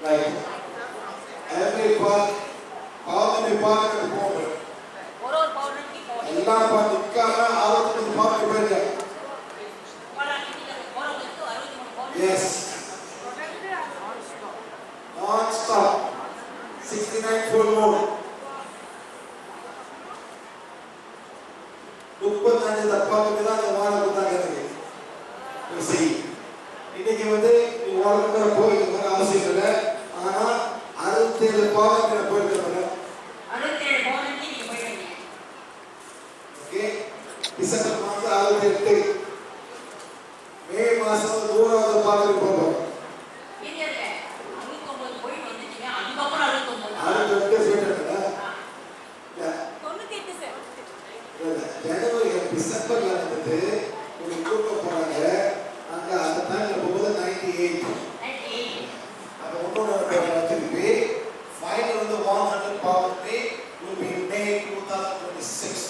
Right. Every part, all the department போகணும். ஒரு பவுடருக்கு போகணும். எல்லா பார்ட் நிக்காம 63 பார்ட் போயிடுங்க. Yes. Non-stop. 69 full mode. 35 தப்பாவுக்கு தான் இந்த வாரம் கொடுத்தாங்க எனக்கு. சரி. இன்னைக்கு வந்து நீ வாரத்துக்கு போயிட்டு அவசியம் இல்லை. ஆனா 67 பாவங்களை போயிருக்காங்க. 67 பாவங்களுக்கு நீங்க போயிடுங்க. ஓகே. டிசம்பர் மாசம் 68. மே மாசம் 100வது பாவங்களுக்கு போறோம். இது இல்ல. 69 போய் வந்துட்டீங்க. அதுக்கப்புறம் 69. அது வந்து போயிட்டாங்க. 98 சார். ஜனவரி டிசம்பர்ல வந்து ஒரு கூட்ட போறாங்க. அங்க அந்த டைம்ல போகும்போது 98. அப்ப ஒன்னொரு திருப்பி ஃபைனல் வந்து 100 பாவத்தை will be May 2026.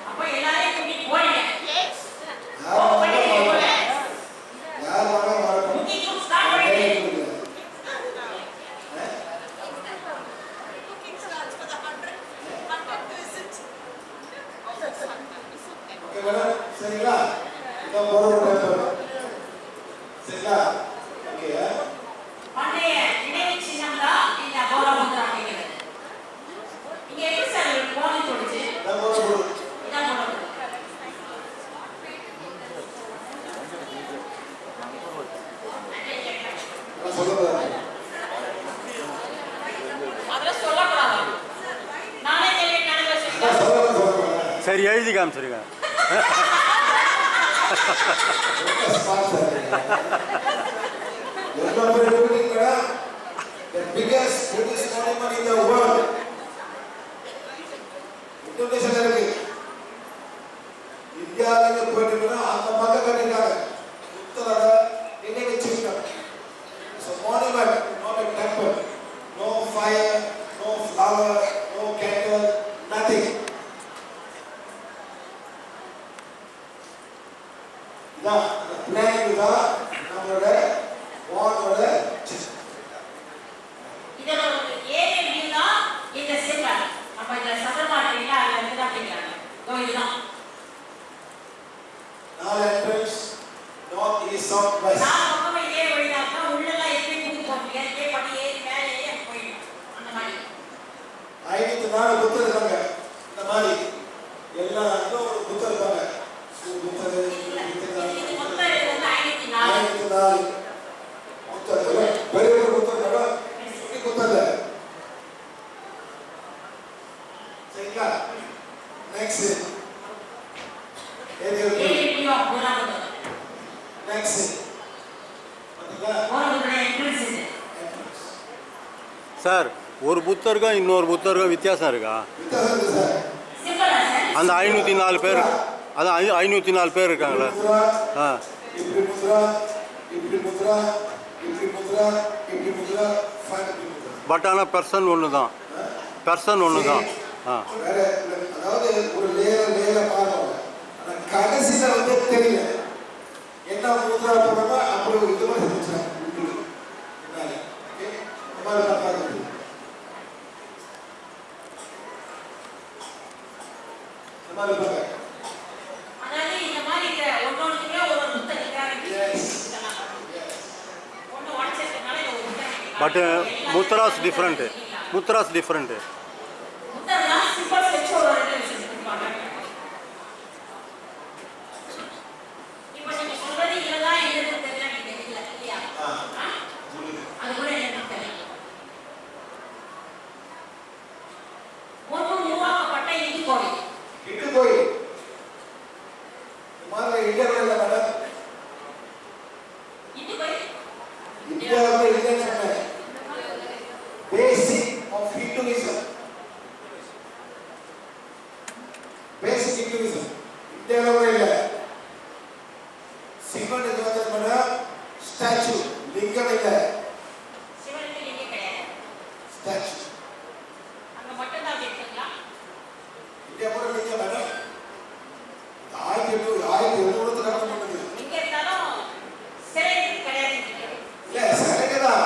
அப்ப எல்லாரையும் கூட்டி போறீங்க. யார் வரணும் புக்கிங் ஸ்டார்ட் பண்ணிடுங்க. ஓகே மேடம் சரிங்களா இத போறோம் சரிங்களா ஓகே பண்டைய நினைவு சின்னம் தான் இந்த கௌரவமுத்ரா அப்படிங்கிறது. இங்க எப்படி சார் போன் சொல்லுச்சு? இத போறோம் இதான் போறோம். சொல்லுங்க அதெல்லாம் சொல்லக்கூடாது. நானே கேள்வி நடக்க சொல்லுங்க. சொல்லுங்க சரி எழுதி காமிச்சிருங்க. The biggest Buddhist monument in the world. Indonesia இருக்கு. இந்தியாவில போயிட்டுனா அந்த மக கட்டிட்டாங்க. உத்தரத நினைவு சின்னம். So monument, not a temple. No fire, no flower, no candle, nothing. இதான் பிளான் இதுதான் நம்மளோட வானோட இதோட ஒரு ஏரியல் வியூ தான் இந்த சிம்பல். அப்ப இந்த சதுரமாட்டில அதுல இருந்து தான் அப்படிங்கிறாங்க. இதுதான். நாலு entrance north east south west. நான் பக்கமே இதே வழிதான் தான் உள்ளெல்லாம் எப்படி கூட்டி போறீங்க? இதே படி ஏறி மேலே ஏறி போயிடும். அந்த மாதிரி. 54 புத்தர் இருக்காங்க. இந்த மாதிரி எல்லா ஒரு புத்தர் இருக்காங்க. புத்தர் இது மொத்தம் வந்து 54. புத்தர் பெரிய புத்தர் கடை சுத்தி புத்தர். சரிங்களா நெக்ஸ்ட் ஏரியல் ஆஃப் புராணம். நெக்ஸ்ட் புராணத்தோட என்ட்ரன்ஸ் இது. சார் ஒரு புத்தருக்கும் இன்னொரு புத்தருக்கும் வித்தியாசம் இருக்கா? வித்தியாசம் இருக்கு சார். சிம்பிளா சார்? அந்த 504 பேர் அதான் 504 பேர் இருக்காங்களா? ஆ இப்படி முத்ரா இப்படி முத்ரா இப்படி முத்ரா இப்படி முத்ரா ஃபைனல் முத்ரா. பட் ஆனால் பெர்சன் ஒன்று தான். பெர்சன் ஒன்று தான். ஆ வேற அதாவது ஒரு லேயர் பாருங்க. ஆனா கடைசில வந்து தெரியல என்ன முத்ரா போடுறோமோ அப்படி ஒரு இது மாதிரி செஞ்சுறாங்க. ஓகே நம்ம பார்க்கலாம். நம்ம பார்க்கலாம். அதாவது இந்த மாதிரி இந்த ஒன்னொன்னுக்குமே ஒரு புத்தர் இருக்காரு. ஒன்னு உடைச்சிருக்கனால இது ஒரு புத்தர். But mudras different. Mudras different. புத்தர்லாம் சிம்பிள் வச்சு ஒரு இடத்துல வச்சிருப்பாங்க. இப்போ நீங்க சொல்றது இதெல்லாம் என்னன்னு தெரியல நீங்க தெரியல இல்லையா? அது கூட எனக்கு தெரியும். முன்பு உருவாக்கப்பட்ட இடுகோயில். இடுகோயில் மாதிரி இந்தியாவில் இல்லை மேடம். இடுகோயில் இந்தியாவில் இல்லைன்னு சொன்னேன். Basic of Hinduism. Basic Hinduism இந்தியாவில் இல்லை. சிவன் இது வந்து மேடம் ஸ்டாச்சு லிங்கம் இல்லை. சிவனுக்கு லிங்கம் கிடையாது. ஸ்டாச்சு அங்க மட்டும் தான் இருக்குங்களா? இந்தியா கூட லிங்கம் மேடம் 1800 கணக்கு பண்ணுது. இங்க இருந்தாலும் சிலை கிடையாது. இல்ல சிலைக்கு தான்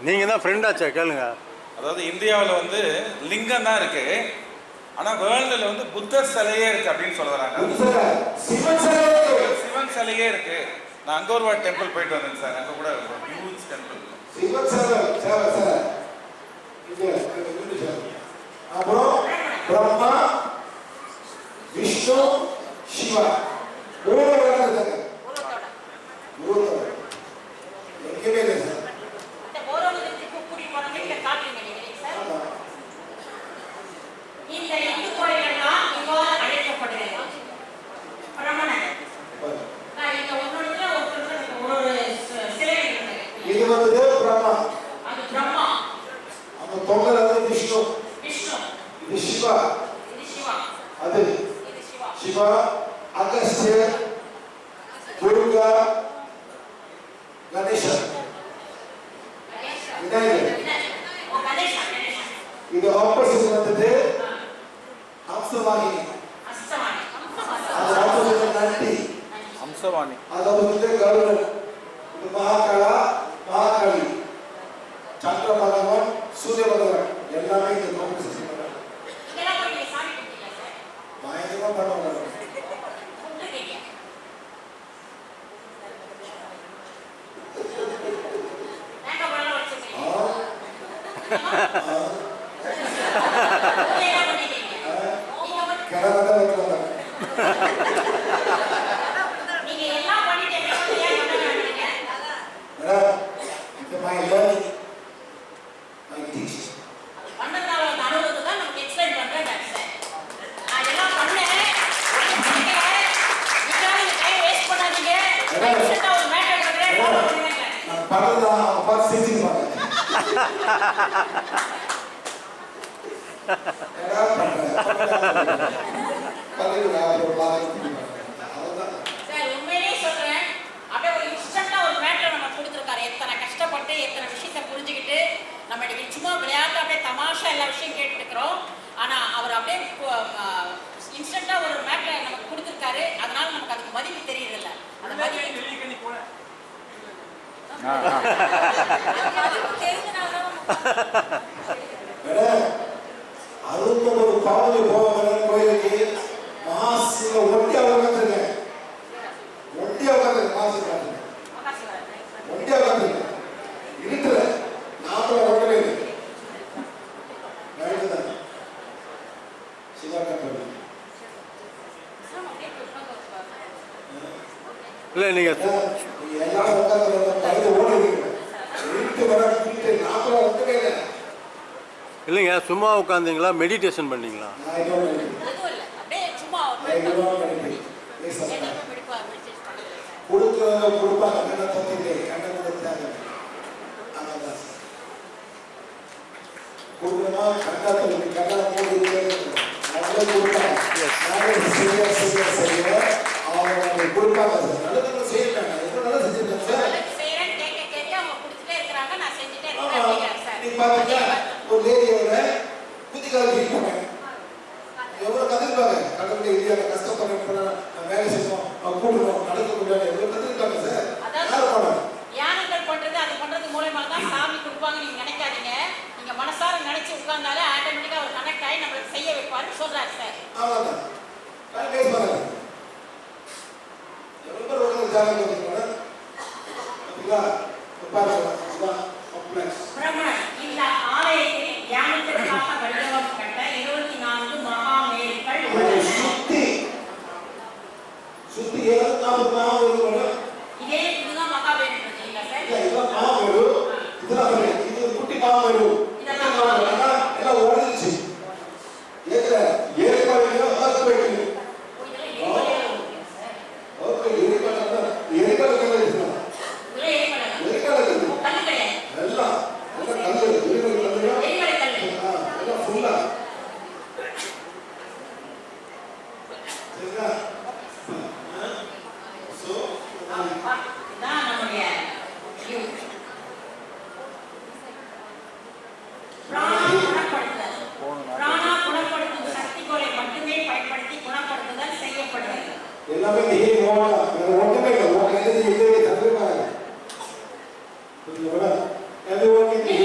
நீங்கள் தான் ஃப்ரெண்டாச்சா கேளுங்க. அதாவது இந்தியாவில் வந்து லிங்கம் தான் இருக்கு, ஆனால் வேர்ல்டில் வந்து புத்தர் சிலையே இருக்கு அப்படின்னு சொல்லுறாங்க. சிவன் சிலையே இருக்கு. நான் அங்கோர்வாட் டெம்பிள் போயிட்டு வந்தேன் சார். அங்கே கூட ஹியூஜ் டெம்பிள். அப்புறம் பிரம்மா, விஷ்ணு, சிவா எங்கேயுமே இல்லை சார். இந்த இந்து கோயில்கள் தான் இவ்வாறு அழைக்கப்படுகிறது. பிரமணன் இங்க ஒன்னொன்றுல ஒரு சிலை இருக்கு. இது வந்து பிரம்மா, அது பிரம்மா. அந்த தொங்கல் அது விஷ்ணு. விஷ்ணு. இது சிவா. இது சிவா. அது இது சிவா. சிவா, அகஸ்தியர், துர்கா, கணேசன், விநாயகர். இது ஆப்போசிட் வந்தது அம்சவாணி. அது ஆப்போசிட் நந்தி. அம்சவாணி. அது வந்து கருடன். இது மகாகாளா, மகாகாளி, சந்திர பகவான், சூரிய பகவான் எல்லாமே இந்த காம்படிஷன் பயங்கரமா பண்ணுவாங்க. கிணறு வைக்கிறாங்க. இந்த my learning, my teaching. நான் பண்றதா அவங்க பார்த்து செஞ்சுருப்பாங்க. கஷ்டப்பட்டு எத்தனை விஷயத்தை புரிஞ்சுக்கிட்டு நம்ம இன்னைக்கு சும்மா விளையாட்டு அப்படியே தமாஷா எல்லா விஷயம் கேட்டு இருக்கிறோம். ஆனா அவர் அப்படியே இன்ஸ்டன்டா ஒரு மேட்டரை நமக்கு கொடுத்துருக்காரு. அதனால நமக்கு அதுக்கு மதிப்பு தெரியல. அந்த மதிப்பு அதுவும் ஒரு பாவனை போவாங்க கோயிலுக்கு மாசில ஒட்டியா உட்காந்துருக்கேன். ஒட்டியா உட்காந்துருக்கேன். மாசு ஒட்டியா உட்காந்துருக்கேன். இருக்கிற நாம ஒட்டவே இல்லை. நடக்குதான் சிவா கம்பெனி இல்லை நீங்கள் எல்லாரும் உட்காந்து பயிர் ஓடி வீட்டு வர வீட்டு நாம ஒட்டவே இல்லை. இல்லைங்க, சும்மா உட்காந்தீங்களா மெடிடேஷன் பண்ணீங்களா? கொடுக்குறவங்க கொடுப்பாங்க. கண்ணை தப்பிட்டு கண்ணை கொடுத்தாங்க. கொடுக்கணுமா கண்ணா தப்பி கண்ணா போட்டு அவங்களே கொடுப்பாங்க. சரியா சரியா சரியா அவங்க கொடுப்பாங்க. நல்லது செய்யறாங்க. எவ்வளோ நல்லா செஞ்சிருக்காங்க சார். நீங்க பாத்தீங்கன்னா ஒரு லேடியோட புத்திகால ஃபீல் பண்ணேன். எவ்வளவு கத்துருப்பாங்க. கடவுளை இந்தியாவில் கஷ்டப்படுற வேலை செய்யணும், கூட்டணும், நடக்க முடியாது எவ்வளவு கத்துருக்காங்க சார். யாரும் பண்ணாங்க. தியானங்கள் பண்றது அது பண்றது மூலமா தான் சாமி கொடுப்பாங்க நீங்க நினைக்காதீங்க. நீங்க மனசார நினைச்சு உட்கார்ந்தாலே ஆட்டோமேட்டிக்கா அவர் கனெக்ட் ஆகி நம்மளுக்கு செய்ய வைப்பாருன்னு சொல்றாரு சார். அவ்வளவுதான். நான் பேச மாட்டேன். எவ்வளவு பேர் உட்கார்ந்து தியானம் பண்ணுறாங்க. அப்படிங்களா? பாருங்க. இதுதான் காம்ப்ளெக்ஸ். பிரம்மன் இந்த ஆலயத்தில் தியானத்திற்காக வடிவமைக்கப்பட்ட 24 மகாமேருக்கள் உள்ளன. சுத்தி 24 இதே இதுதான் மகாமேரு இல்ல சார். இதுதான் மகாமேரு. இதுதான் இது குட்டி மகாமேரு. எல்லாம் ஓடிச்சு. ஏற்ற ஏற்பாடு ஆஸ்பெக்ட். ஓகே ஏற்பாடு ஏற்பாடு கரெக்ட்டா. ஏற்பாடு கரெக்ட்டா. எல்லாம் கல்லு ஏற்பாடு கல்லு. எல்லாம் ஃபுல்லா. சரியா? சோ தான் நம்முடைய பிராணா குணப்படுத்தும் சக்திகளை மட்டுமே பயன்படுத்தி குணப்படுத்துதல் செய்யப்படுகிறது. எல்லாமே நீ ஓடா ஒண்ணுமே இல்லை. உங்க எது தந்துருக்காங்க. புரியுதா? அது ஓகே.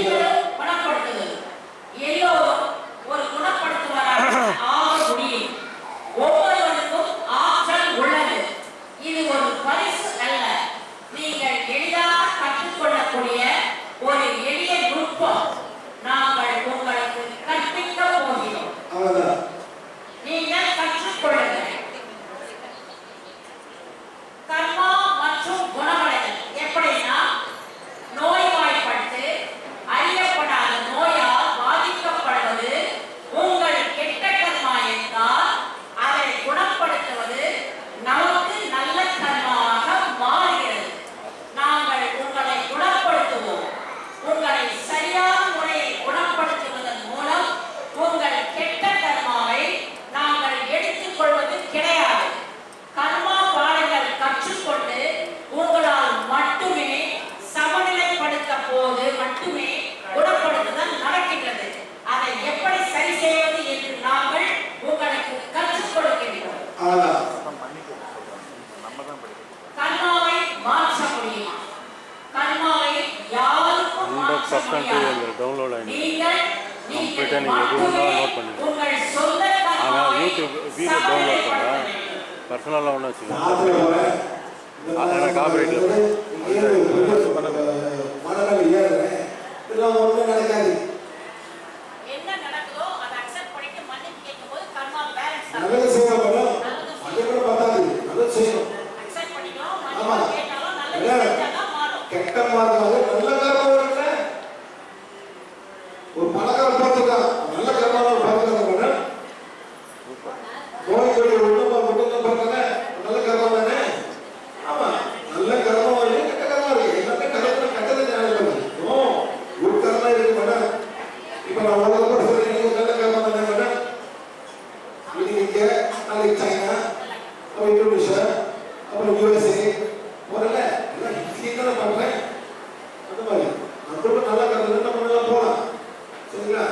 டிவிங்கிற டவுன்லோட் ஆகிடுது. நீங்கள் கம்ப்ளீட்டாக நீங்கள் எது வேணாலும் நோட் பண்ணுங்கள். உங்கள் சொந்த ஆனால் யூடியூப் வீடியோ டவுன்லோட் பண்ணால் பர்சனலாக ஒன்று வச்சுக்கோங்க. அதனால் காப்பிரைட்டில் மனநிலை ஏறுறேன் இதெல்லாம் ஒன்றும் நடக்காது. என்ன நடக்குதோ அதை அக்செப்ட் பண்ணிட்டு மன்னிப்பு கேட்கும்போது கர்மா பேலன்ஸ் நல்லது செய்யணும், அது கூட பார்த்தாது நல்லது செய்யணும். அக்செப்ட் பண்ணிக்கணும். ஆமா. மன்னிப்பு கேட்டாலும் நல்லது செஞ்சாதான் மாறும். கெட்ட மாறுறது நல்ல கர்மம் இருக்குல்ல. ஒரு பணக்காரன் பார்த்துருக்கான், நல்ல கர்மாவை பார்த்துருக்காங்க. நோய் கொடி ஒன்றுமா மட்டும் பார்த்தாங்க நல்ல கர்மம் தானே. ஆமா, நல்ல கர்மம் இருக்கு, கெட்ட கர்மம் இருக்கு. எல்லாமே கரெக்டாக கெட்டதை ஞாபகம் ஒரு கர்மம் இருக்கு மேடம். இப்போ நான் உலக கூட சொல்றேன், நல்ல கர்மம் தானே மேடம். இன்னைக்கு நாளைக்கு சைனா, அப்புறம் இந்தோனேஷியா, அப்புறம் USA போறல எல்லாம் ஹிஸ்டரி பண்றேன். அந்த மாதிரி நம்மளும் நல்ல கர்மம் நம்ம நல்லா போகலாம். சரிங்களா?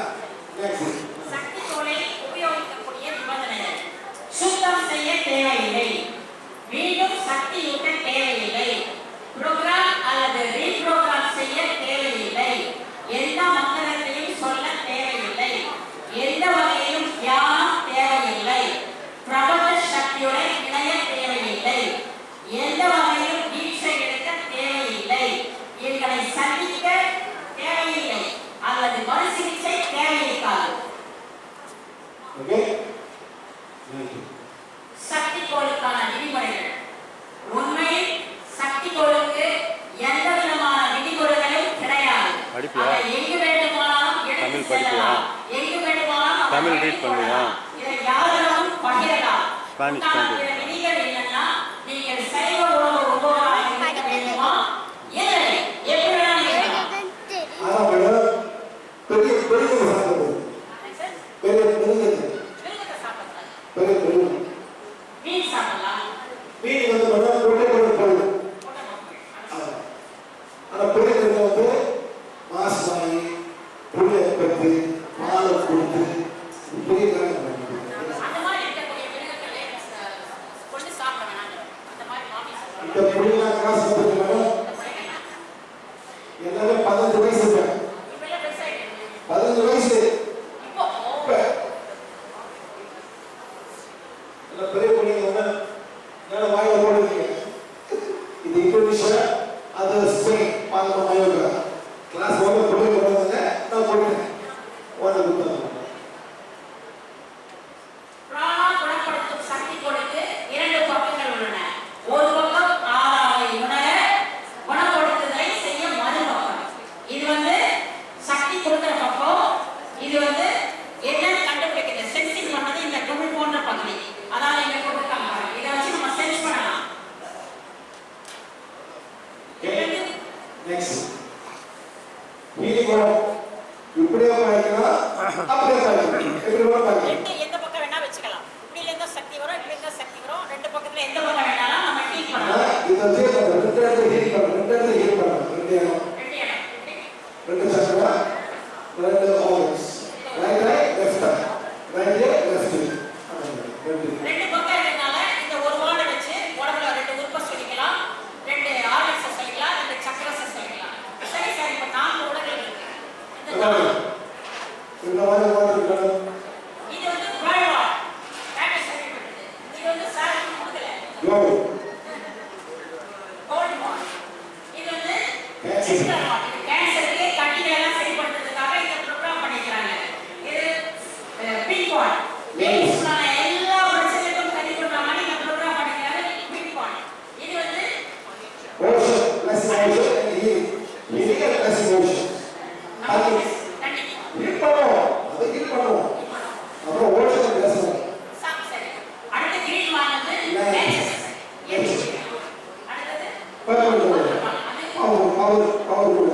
நெக்ஸ்ட் சக்தி கோலை உபயோகிக்கக்கூடிய நிபந்தனைகள். சுத்தம் செய்ய தேவையில்லை, மீண்டும் சக்தி ஊட்ட தேவையில்லை, புரோகிராம் அல்லது ரீப்ரோகிராம் செய்ய தேவையில்லை, எந்த மந்திரத்தையும் சொல்ல தேவையில்லை, எந்த வகையிலும் தியானம் தேவையில்லை, பிரபல சக்தியுடன் இணைய தேவையில்லை, எந்த வகையிலும் தீட்சை எடுக்க தேவையில்லை, எங்களை சந்திக்க தேவையில்லை அல்லது மறுசிகிச்சை தேவையிருக்காது. ஓகே. சக்தி கோளுக்கான விதிமுறைகள். உண்மையில் சக்தி கோளுக்கு எந்த விதமான விதிமுறைகளும் கிடையாது. படிப்பியா? அதை எங்கு வேண்டுமானாலும் எடுத்து தமிழ் படிப்பியா? செல்லலாம். எங்கு வேண்டுமானாலும் அதை தமிழ் எடுத்துக் read பண்ணுவியா? கொள்ளலாம். இதை யாரிடமும் பகிரலாம். ஸ்பானிஷ் உண்டான பண்ணுறது. பிற விதிகள் என்னன்னா, நீங்கள் சைவ உணவு உபவாசம் இருக்க வேண்டுமா? இல்லை, எப்படி வேணாலும் இருக்கலாம். ஆனா மேடம் பெரிய பெரிய சாப்பிடுறது பெரிய பெரிய மிருகத்தை சாப்பிடலாம், பெரிய பெரிய மீன் சாப்பிடலாம், மீன் வந்து மேடம் கொட்டை கொண்டு போயிடும். ஆனா பெரிய வந்து மாசு வாங்கி புளிய பற்றி மாலை கொடுத்து பெரிய காரணம் அந்த மாதிரி இருக்கக்கூடிய மிருகங்களை கொண்டு சாப்பிட வேணாம். அந்த மாதிரி மாமி இந்த சொல்றாங்க. புளியெல்லாம் காசு கொடுத்து மேடம் எல்லாமே 15 வயசு இருப்பேன். இப்பெல்லாம் பெருசாயிட்டு 15 வயசு இப்போ இப்ப எல்லாம் பெரிய புள்ளிங்க மேல வாயில போடுவீங்க. இது இந்தோனேஷியா, அது ஸ்பெயின், பாலமா மயோகா கிளாஸ் ஒன்று புள்ளி போடுவாங்க. நான் போட்டேன் ஒன்று கொடுத்தாங்க. பிராணா குணப்படுத்தும் சக்தி கொடுத்து 2 பக்கங்கள் உள்ளன. ஒரு பக்கம் ஆறாவை உணர குணப்படுத்துதலை செய்ய மறுபக்கம். இது வந்து சக்தி கொடுக்கிற பக்கம். இது வந்து என்ன கண்டுபிடிக்கிறது, சென்சிங் பண்ணது இந்த குமிழ் போன்ற பகுதி. அதான் இங்க கொடுத்துருக்காங்க. இதை வச்சு நம்ம சென்ஸ் பண்ணலாம். நெக்ஸ்ட் மீனிங் இப்படியே பாய்க்கலாம், அப்படியே பாய்க்கலாம், எப்படி வேணா பாய்க்கலாம். எந்த பக்கம் வேணா வச்சுக்கலாம். இப்படில இருந்தா சக்தி வரும், இப்படி இருந்தா சக்தி வரும். 2 பக்கத்துல எந்த பக்கம் வேணாலும் நம்ம டீல் பண்ணலாம். இதை வச்சு ரெண்டு இடத்துல ஹீட் பண்ணலாம், ரெண்டு இடத்துல ஹீட் பண்ணலாம். ரெண்டு இடம், ரெண்டு சக்கரா, ரெண்டு organs, right left, right left. ரெண்டு பக்கம் இருக்கனால இந்த ஒரு வார்டை வச்சு உடம்புல 2 உறுப்பை சொல்லிக்கலாம், 2 ஆர்கன்ஸை சொல்லிக்கலாம், 2 சக்கரஸை சொல்லிக்கலாம். சரி சார், இப்போ 4 உடல்கள் இருக்கு. இந்த இந்த மாதிரி வார்டு இது வந்து வேர்ல்ட் வார் டாக்டர் சொல்லிவிட்டது. இது வந்து சார் கொடுக்கல. யோ கோல்ட் வார். இது வந்து கேன்சர். சிஸ்டர் வார். இது கேன்சருக்கு கட்டிகளை எல்லாம் சரிப்படுத்துறதுக்காக இந்த ப்ரோக்ராம் பண்ணிக்கிறாங்க. இது பிங்க் வார். லேடிஸ்க்கான எல்லா பிரச்சனைகளுக்கும் சரி பண்ற மாதிரி இந்த ப்ரோக்ராம் பண்ணிக்கிறாங்க. பிங்க் வார். இது வந்து ocean plus ocean healing plus ocean. அது கண்டிப்பா ஹீட் பண்ணுவோம், அதை ஹீட் பண்ணுவோம். அப்புறம் ஓஷன் பேசணும். சரி. அடுத்து கிரீன் வார் வந்து நேச்சர். அடுத்தது பவர் கூடாது. அது ஒரு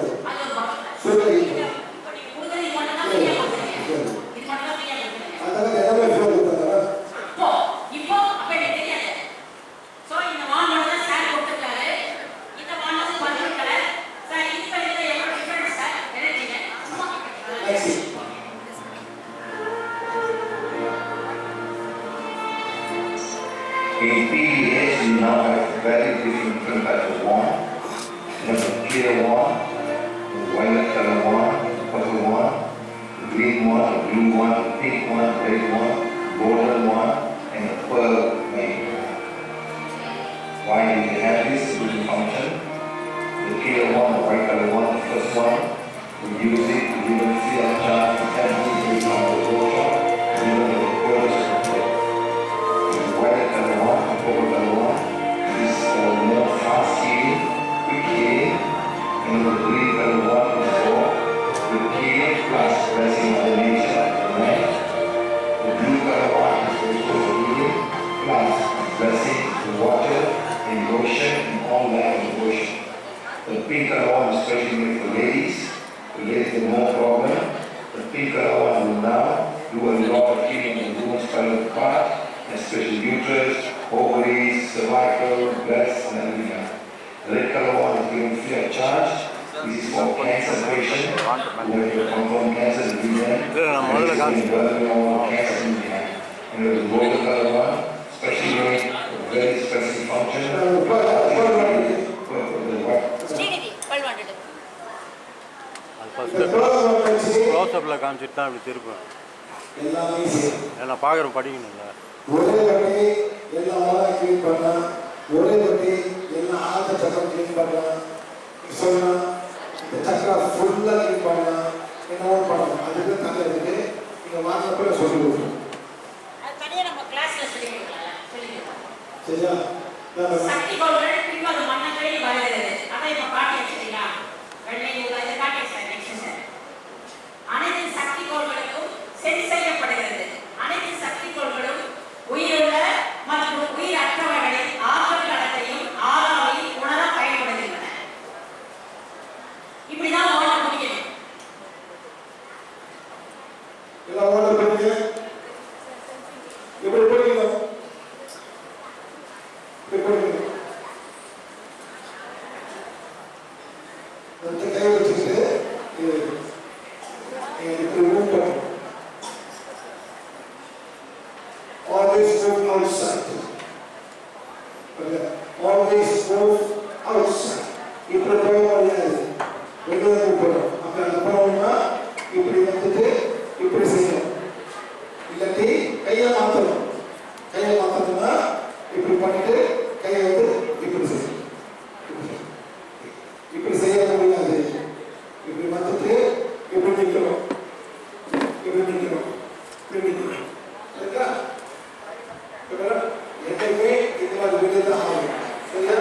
பக்கம். Super heat. இப்போ நீங்க கொடுக்குறது மட்டும் தான் ஃப்ரீயா கொடுக்குறீங்க. இது மட்டும் தான் ஃப்ரீயா கொடுக்குறீங்க. அதனால எல்லாமே ஃப்ரீ கொடுத்தாங்க. இப்போ அப்ப எனக்கு தெரியாது. சோ இந்த வான் மட்டும் தான் சார் கொடுத்துருக்காரு. இந்த வான் வந்து பர்பிள் கலர். சார் இது கலர்ல எவ்வளவு டிஃபரன்ஸ் சார்? எழுதிங்க. சும்மா next In PDS, you now have very different types of wand. You have a clear wand, a violet color wand, want the pink one, red one, golden one, and the pearl made. Why do they have this function? The clear one, the white color one, the first one, we use it, we will see our charge, every from the workshop, we will have the pearls of the white color one, the purple color one, is more fast healing, quick healing, and the green color one is for the healing plus blessing of the nature, the land. The blue color one is also for healing plus blessing the water and the ocean and all that in the ocean. The pink color one is especially made for ladies. The ladies have more problem. The pink color one will now do a lot of healing in the woman's private part, especially uterus, ovaries, cervical, breasts, and everything. The red color one is given free of charge. This is for cancer patient who have confirmed cancer in the cancer in the and the golden color one, especially made for very specific function. Srinidhi பல்வாண்டது அது இந்த first pearl one வச்சு க்ளோஸ்அப்பில் காமிச்சிட்டு தான் அப்படி திருப்பேன். எல்லாமே செய்யும். ஏன்னா பார்க்குறோம் படிக்கணும்ல. ஒரே வாட்டி எல்லா ஆளா கிளீன் பண்ணா, ஒரே வாட்டி எல்லா ஆழ்ந்த சக்கரம் கிளீன் பண்ணா, சொன்னா இந்த சக்கரம் ஃபுல்லா கிளீன் பண்ணா என்னவோ பண்ணணும். அதுக்கு தலை இருக்கு. நீங்க வாங்கினப்ப சொல்லி கொடுக்கணும். அது தனியா நம்ம கிளாஸ்ல சொல்லிக்கலாம். சரியா? சக்தி கோள்கள் பின்வரும் வண்ணங்களில் வருகிறது. அதை இப்ப காட்டி வச்சிருக்கீங்களா? வெள்ளை ஊதா இதை காட்டி சார். Next sir. அனைத்து சக்தி கோள்களுக்கும் செட் செய்யப்படுகிறது. அனைத்து சக்தி கோள்களும் உயிருள்ள மற்றும் உயிரற்றவர்களின் ஆற்றல் களத்தையும் ஆறாவையும் உணர பயன்படுகின்றன. இப்படிதான் ஓட முடியும். எல்லாம் ஓட படிங்க. எப்படி படிக்கணும்? எப்படி படிக்கணும்? அந்த கை வச்சுட்டு இப்படி மூவ் பண்ணணும். Always move outside. Always move outside. இப்படி போக முடியாது. வெளியே போகணும். அப்ப அந்த போகணும்னா இப்படி வந்துட்டு இப்படி செய்யணும். இல்லாட்டி கையை மாற்றணும். கையை மாற்றணும்னா இப்படி பண்ணிட்டு கையை வந்து இப்படி செய்யணும். இப்படி செய்ய முடியாது. இப்படி மாற்றிட்டு இப்படி நிற்கணும். இப்படி நிற்கணும். இப்படி நிற்கணும். சரிங்களா? எப்பவுமே இந்த மாதிரி வெளியே தான் ஆகணும். சரியா?